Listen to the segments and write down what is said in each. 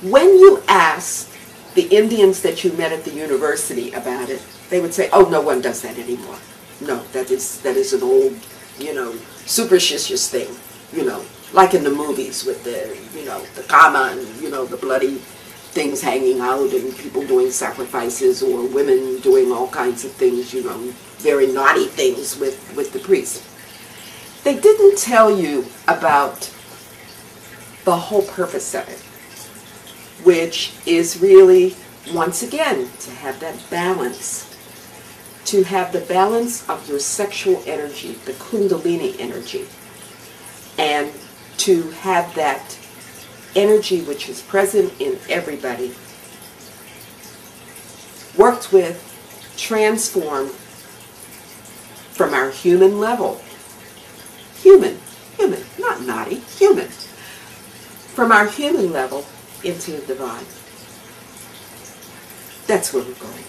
When you ask the Indians that you met at the university about it, they would say, "Oh, no one does that anymore. No, that is an old, superstitious thing, like in the movies with the kama and, the bloody things hanging out and people doing sacrifices or women doing all kinds of things, very naughty things with the priest." They didn't tell you about the whole purpose of it, which is really, once again, to have that balance. To have the balance of your sexual energy, the kundalini energy, and to have that energy which is present in everybody, worked with, transformed from our human level. Human, not naughty, human. From our human level into the divine. That's where we're going.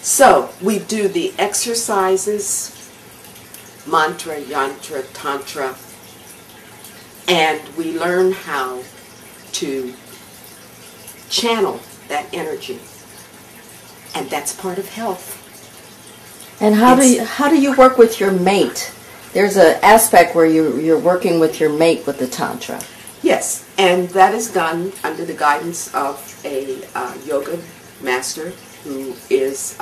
So, we do the exercises, mantra, yantra, tantra, and we learn how to channel that energy. And that's part of health. And how do you work with your mate? There's an aspect where you're working with your mate with the Tantra. Yes, and that is done under the guidance of a yoga master who is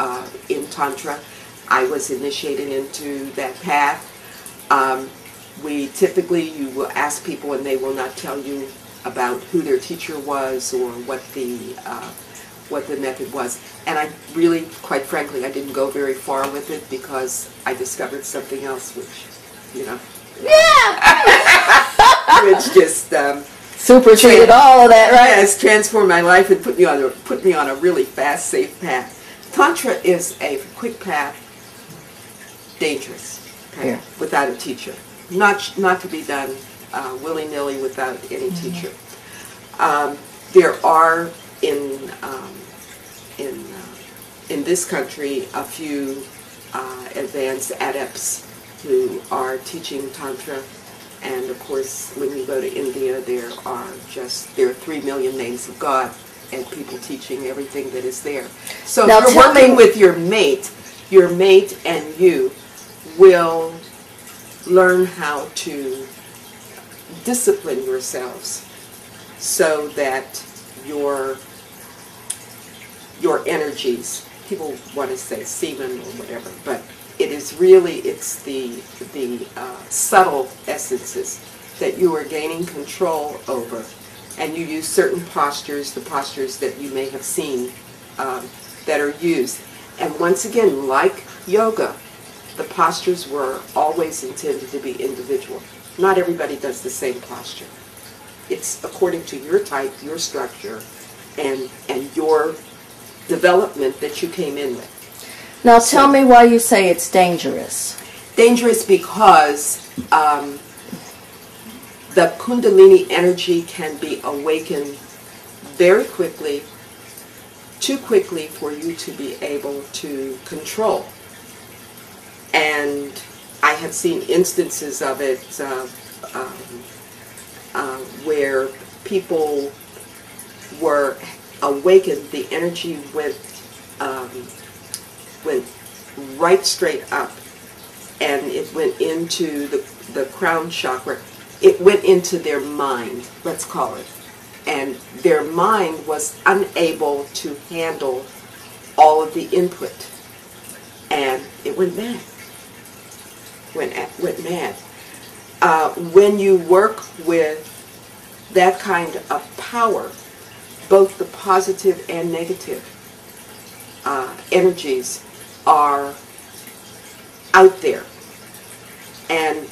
in Tantra. I was initiated into that path. You will ask people and they will not tell you about who their teacher was or what the method was. And I really, quite frankly, I didn't go very far with it because I discovered something else which, which just superseded all of that, right? Yes, transformed my life and put me on a really fast, safe path. Tantra is a quick path, dangerous path, without a teacher. Not to be done willy-nilly without any teacher. There are in this country a few advanced adepts who are teaching Tantra. And of course, when you go to India, there are 3 million names of God and people teaching everything that is there. So now, if you're working with your mate and you will learn how to discipline yourselves so that your energies, people want to say semen or whatever, but it's the subtle essences that you are gaining control over, and you use certain postures, the postures that you may have seen that are used. And once again, like yoga, the postures were always intended to be individual. Not everybody does the same posture. It's according to your type, your structure, and your development that you came in with. Now tell me why you say it's dangerous. Dangerous because the Kundalini energy can be awakened very quickly, too quickly for you to be able to control. And I have seen instances of it where people were awakened, the energy went right straight up, and it went into the crown chakra. It went into their mind, let's call it. And their mind was unable to handle all of the input. And it went mad. Went mad. When you work with that kind of power, both the positive and negative energies are out there. And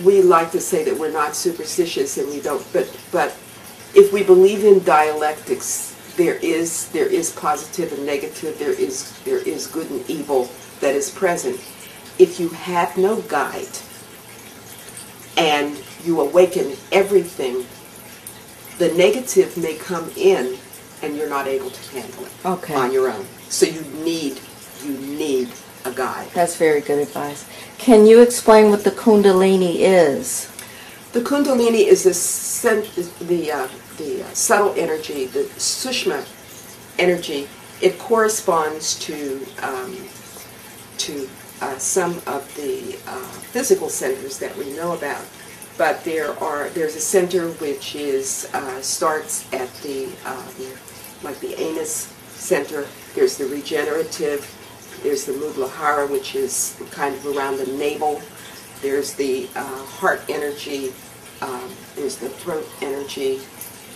we like to say that we're not superstitious, and we don't, but if we believe in dialectics, there is positive and negative, there is good and evil that is present. If you have no guide and you awaken everything, the negative may come in and you're not able to handle it on your own. So you need a guide. That's very good advice. Can you explain what the Kundalini is? The Kundalini is the subtle energy, the Sushma energy. It corresponds to some of the physical centers that we know about. But there's a center which is starts at the like the anus center. There's the regenerative. There's the Muglahara, which is kind of around the navel. There's the heart energy. There's the throat energy.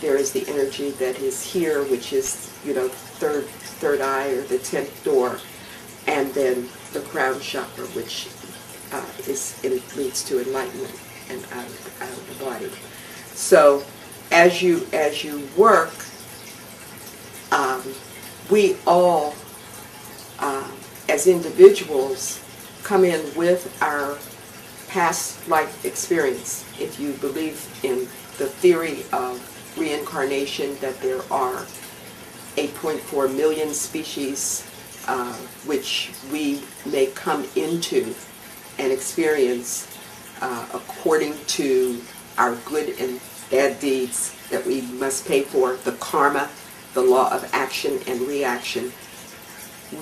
There is the energy that is here, which is, third eye or the 10th door, and then the crown chakra, which it leads to enlightenment and out of the body. So, as you work, we all, as individuals, come in with our past life experience. If you believe in the theory of reincarnation, that there are 8.4 million species which we may come into and experience according to our good and bad deeds that we must pay for, the karma, the law of action and reaction.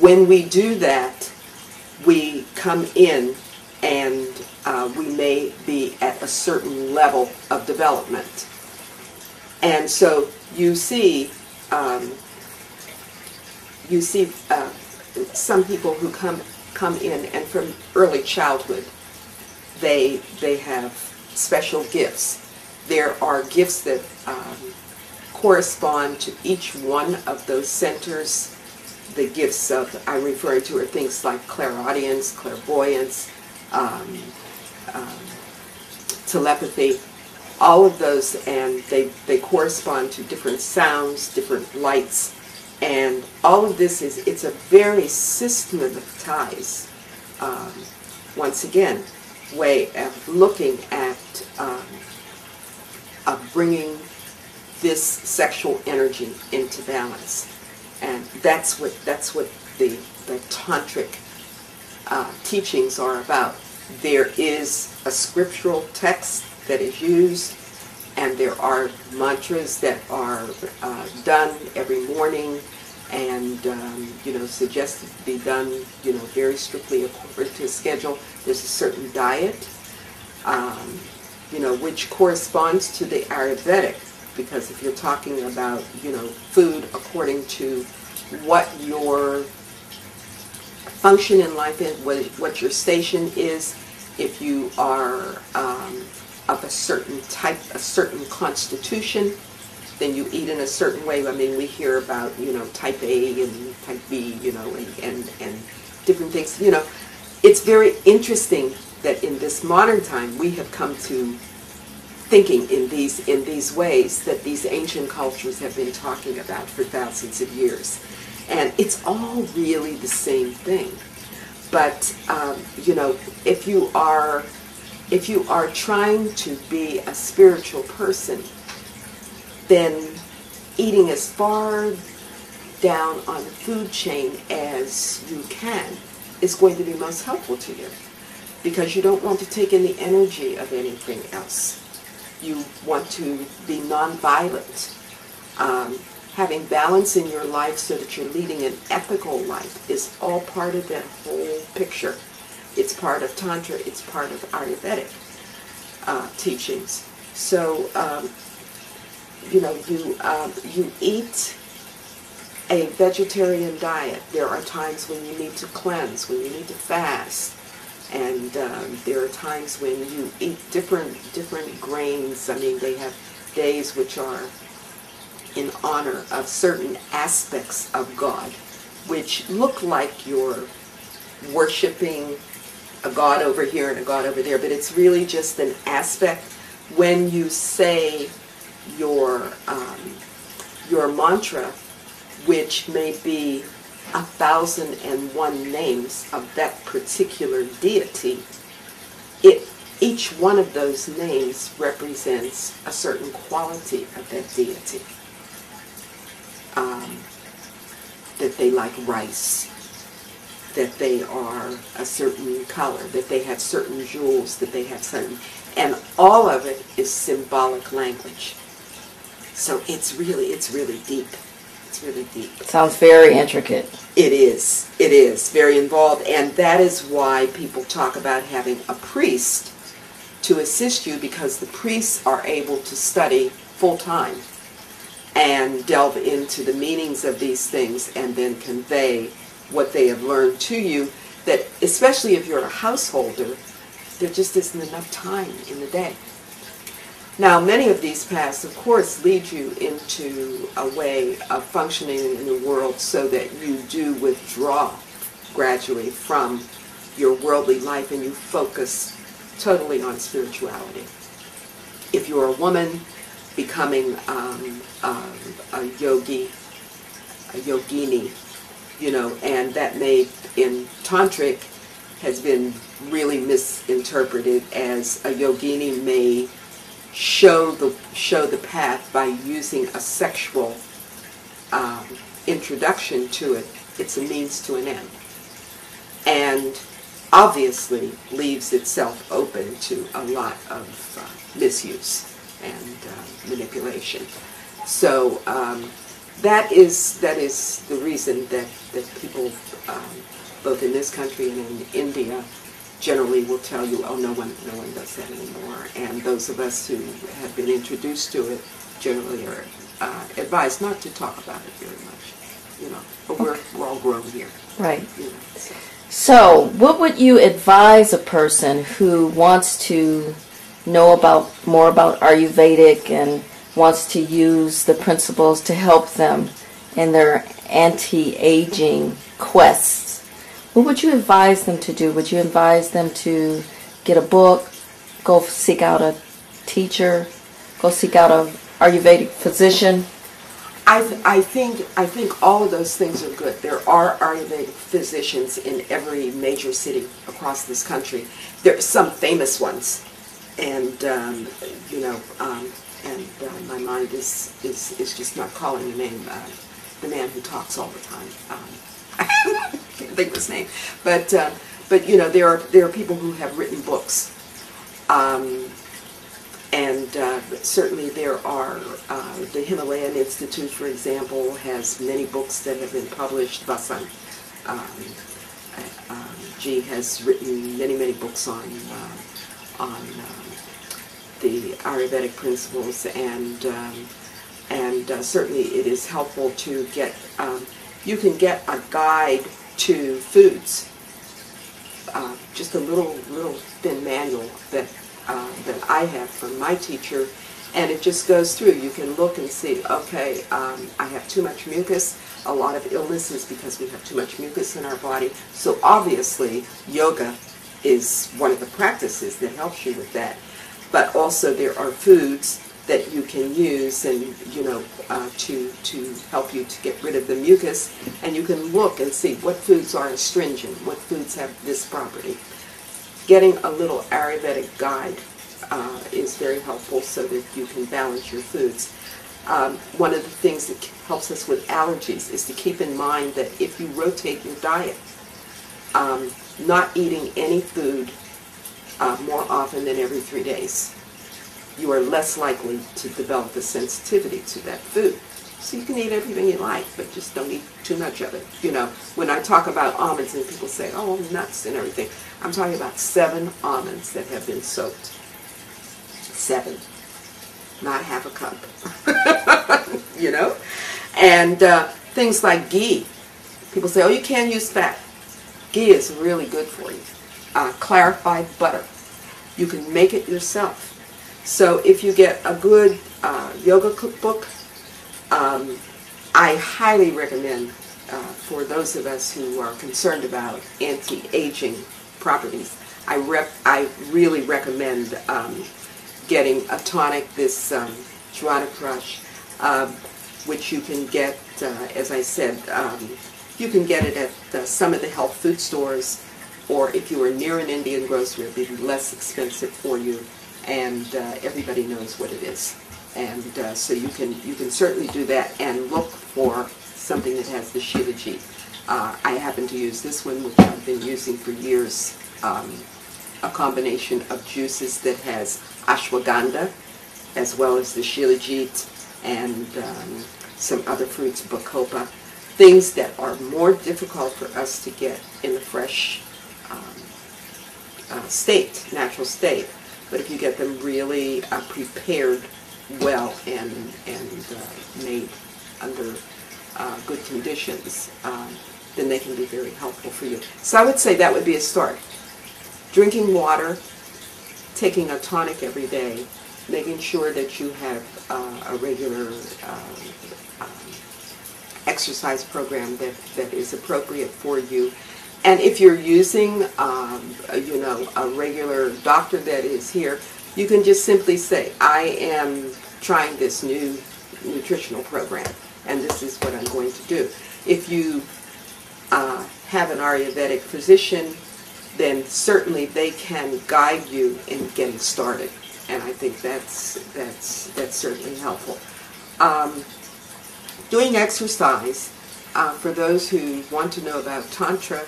When we do that, we come in and we may be at a certain level of development. And so you see some people who come in, and from early childhood, they have special gifts. There are gifts that correspond to each one of those centers. The gifts I'm referring to are things like clairaudience, clairvoyance, telepathy, all of those, and they correspond to different sounds, different lights, and all of this it's a very systematized, once again, way of looking at of bringing this sexual energy into balance. And that's what the tantric teachings are about. There is a scriptural text that is used, and there are mantras that are done every morning, and suggested to be done, very strictly according to a schedule. There's a certain diet, which corresponds to the Aruveydic, because if you're talking about, food according to what your function in life is, what your station is, if you are of a certain type, a certain constitution, then you eat in a certain way. I mean, we hear about, type A and type B, and different things. It's very interesting that in this modern time we have come to thinking in these ways that these ancient cultures have been talking about for thousands of years. And it's all really the same thing. But, if you are trying to be a spiritual person, then eating as far down on the food chain as you can is going to be most helpful to you, because you don't want to take in the energy of anything else. You want to be nonviolent. Having balance in your life so that you're leading an ethical life is all part of that whole picture. It's part of Tantra, it's part of Aruveydic teachings. So, you eat a vegetarian diet. There are times when you need to cleanse, when you need to fast. And there are times when you eat different grains. I mean, they have days which are in honor of certain aspects of God, which look like you're worshiping a God over here and a God over there, but it's really just an aspect. When you say your mantra, which may be 1,001 names of that particular deity, each one of those names represents a certain quality of that deity. That they like rice, that they are a certain color, that they have certain jewels, that they have certain, and all of it is symbolic language. So it's really deep. It's really deep. Sounds very intricate. It is very involved, and that is why people talk about having a priest to assist you, because the priests are able to study full-time and delve into the meanings of these things and then convey what they have learned to you, that especially if you're a householder, there just isn't enough time in the day. Now, many of these paths, of course, lead you into a way of functioning in the world so that you do withdraw gradually from your worldly life and you focus totally on spirituality. If you're a woman, becoming a yogi, a yogini, you know, and that may, in Tantric, has been really misinterpreted as a yogini may show the path by using a sexual introduction to it. It's a means to an end, and obviously leaves itself open to a lot of misuse and manipulation. So that is the reason that people, both in this country and in India, generally will tell you, oh, no one does that anymore. And those of us who have been introduced to it generally are advised not to talk about it very much, you know. But we're all grown here, right? You know, so, what would you advise a person who wants to know more about Aruvedic and wants to use the principles to help them in their anti-aging quests? What would you advise them to do? Would you advise them to get a book, go seek out a teacher, go seek out an Aruvedic physician? I think all of those things are good. There are Aruvedic physicians in every major city across this country. There are some famous ones, and you know, and my mind is just not calling the name. The man who talks all the time. I can't think of his name, but you know, there are people who have written books. And certainly there are, the Himalayan Institute, for example, has many books that have been published. Vasant G has written many books on the Aruvedic principles, and certainly it is helpful to get, you can get a guide to foods, just a little thin manual that I have from my teacher, and it just goes through. You can look and see, okay, I have too much mucus. A lot of illness is because we have too much mucus in our body. So obviously, yoga is one of the practices that helps you with that. But also there are foods that you can use, and you know, to help you to get rid of the mucus. And you can look and see what foods are astringent, what foods have this property. Getting a little Ayurvedic guide is very helpful so that you can balance your foods. One of the things that helps us with allergies is to keep in mind that if you rotate your diet, not eating any food more often than every 3 days, you are less likely to develop a sensitivity to that food. So you can eat everything you like, but just don't eat too much of it. You know, when I talk about almonds and people say, oh, nuts and everything, I'm talking about 7 almonds that have been soaked. 7. Not half a cup. You know? And things like ghee. People say, oh, you can't use fat. Ghee is really good for you. Clarified butter. You can make it yourself. So if you get a good yoga cookbook, I highly recommend for those of us who are concerned about anti-aging properties, I really recommend getting a tonic, this Jwara Crush, which you can get, as I said, you can get it at some of the health food stores, or if you are near an Indian grocery, it will be less expensive for you, and everybody knows what it is. And so you can certainly do that, and look for something that has the Shivaji I happen to use this one, which I've been using for years, a combination of juices that has ashwagandha, as well as the shilajit and some other fruits, bacopa, things that are more difficult for us to get in the fresh state, natural state. But if you get them really prepared well and made under good conditions, then they can be very helpful for you. So I would say that would be a start. Drinking water, taking a tonic every day, making sure that you have a regular exercise program that is appropriate for you. And if you're using, a regular doctor that is here, you can just simply say, I am trying this new nutritional program, and this is what I'm going to do. If you have an Ayurvedic physician, then certainly they can guide you in getting started, and I think that's certainly helpful. Doing exercise, for those who want to know about Tantra,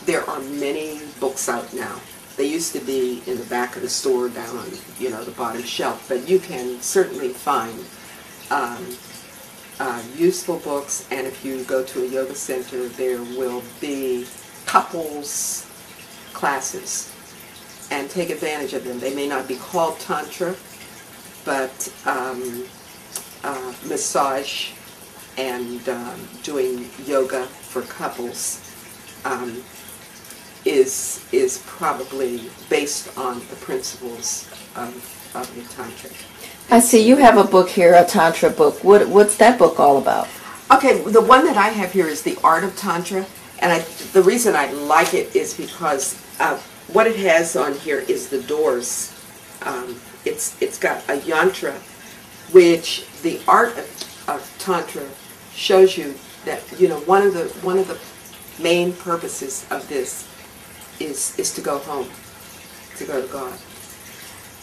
there are many books out now. They used to be in the back of the store down on, the bottom shelf, but you can certainly find useful books, and if you go to a yoga center, there will be couples classes, and take advantage of them. They may not be called Tantra, but massage and doing yoga for couples is probably based on the principles of the Tantra. I see you have a book here, a Tantra book. What's that book all about? Okay, the one that I have here is The Art of Tantra, and the reason I like it is because what it has on here is the doors. It's got a yantra, which the art of Tantra shows you that one of the main purposes of this is to go home, to go to God,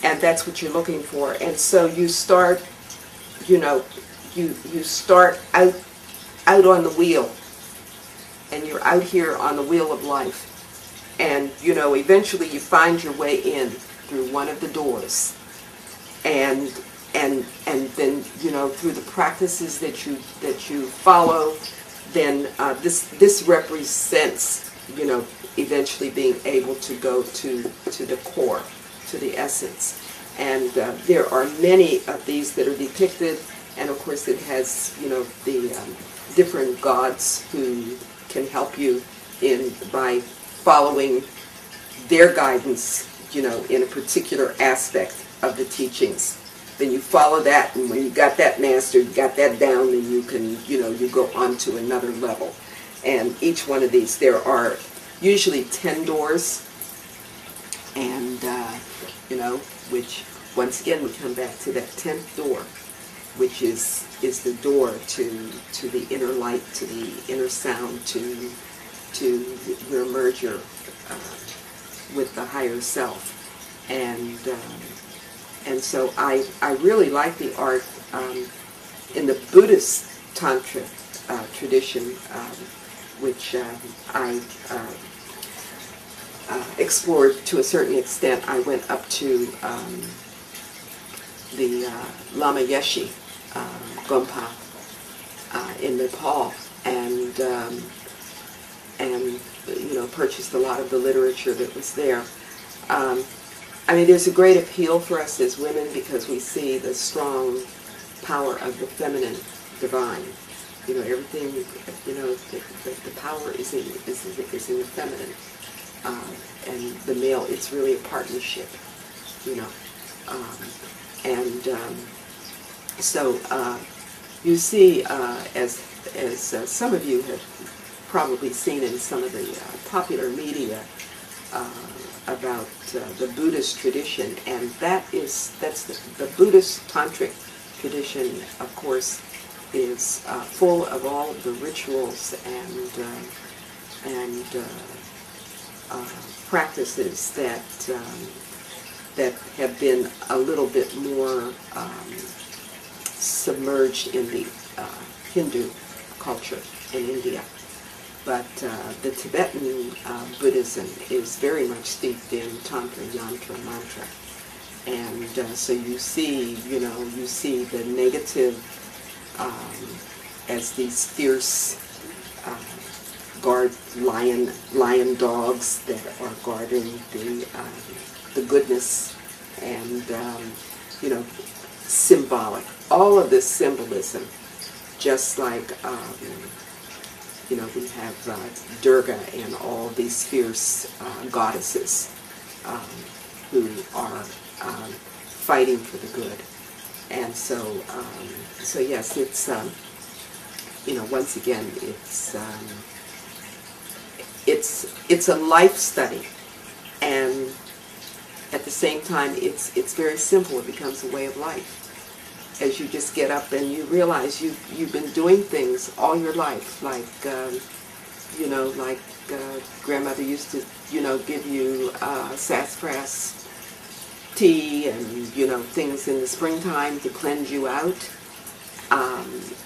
and that's what you're looking for. And so you start, you start out on the wheel, and you're out here on the wheel of life, and eventually you find your way in through one of the doors, and then through the practices that you follow, then this represents eventually being able to go to the core, to the essence. And there are many of these that are depicted, and of course it has the different gods who can help you by following their guidance in a particular aspect of the teachings. Then you follow that, and when you got that mastered, you got that down, then you can you go on to another level. And each one of these, there are usually 10 doors, and which once again we come back to that 10th door, which is the door to the inner light, to the inner sound, to your merger with the higher self. And so I really like the art in the Buddhist Tantra tradition, which I explored to a certain extent. I went up to the Lama Yeshe Gompa in Nepal, and purchased a lot of the literature that was there. There's a great appeal for us as women because we see the strong power of the feminine divine. Everything, the power is in the feminine. And the male, it's really a partnership, so you see, as some of you have probably seen in some of the popular media about the Buddhist tradition, and that's the Buddhist tantric tradition, of course, is full of all of the rituals and practices that have been a little bit more submerged in the Hindu culture. in India. But the Tibetan Buddhism is very much steeped in Tantra, Yantra, Mantra. And so you see, you see the negative as these fierce lion dogs that are guarding the goodness, and symbolic. All of this symbolism, just like we have Durga and all these fierce goddesses who are fighting for the good. And so yes, it's once again, it's a life study, and at the same time, it's very simple. It becomes a way of life. As you just get up and you realize you've been doing things all your life, like grandmother used to give you sassafras tea and things in the springtime to cleanse you out,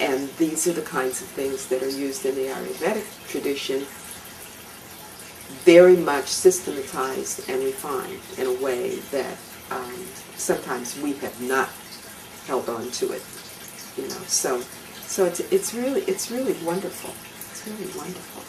and these are the kinds of things that are used in the Aruveydic tradition, very much systematized and refined in a way that sometimes we have not held on to it, so it's really wonderful. It's really wonderful.